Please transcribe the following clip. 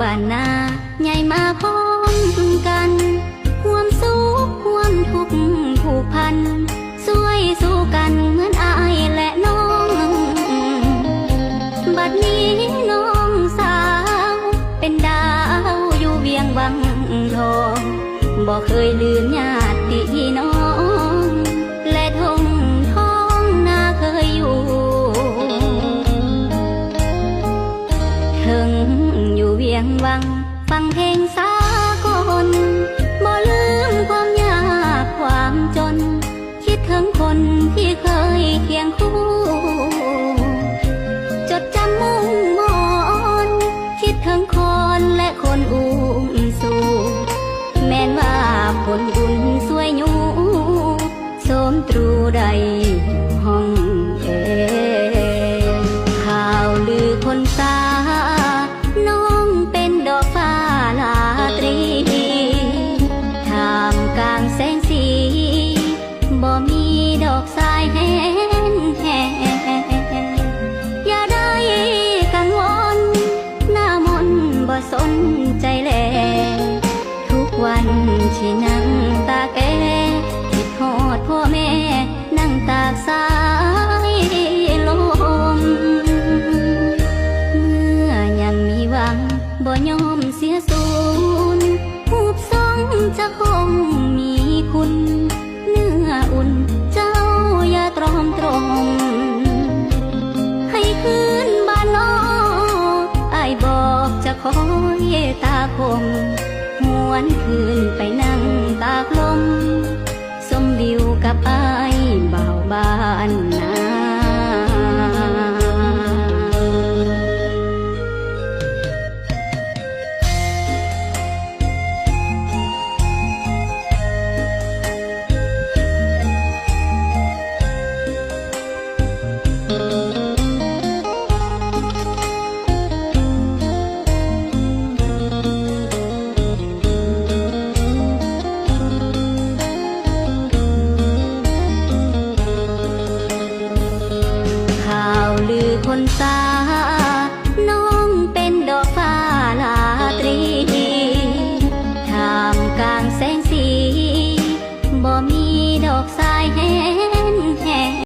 บ้านนาใหญ่มาพร้อมกันห่วมสุขห่วมทุกข์ผูกพันช่วยสู้กันเหมือนอายและน้องบัดนี้น้องสาวเป็นดาวอยู่เวียงวังทองบ่เคยลืมญาติพี่น้องและทงท้องนาเคยอยู่ถึงอยู่เวียงวังฟังเพลงสากลบ่ลืมความยากความจนคิดถึงคนที่เคยเคียงคู่จดจำมุ่งมนคิดถึงคนและคนอุ้มสู่แม้นว่าคนบุญสวยอยู่สมตรูใดห้องข่าวลือคนตาน้องเป็นดอกฟ้าลาตรีท่ามกลางแสงสีบ่มีดอกสายแห้งอย่าได้กังวลหน้ามนบ่สนใจแลทุกวันที่นั่งตาแกคิดฮอดพ่อแม่นั่งตากสายลมเมื่อยังมีหวังบ่ยอมเสียสูญหูบทรงจะคงมีคุณเนื้ออุ่นเจ้าอย่าตรอมตรมให้คืนบ้านนอกอ้ายบอกจะคอยตาคมหวนคืนไปนั่งตากลมสมดิวกับอ้ายบ่าวบ้านนา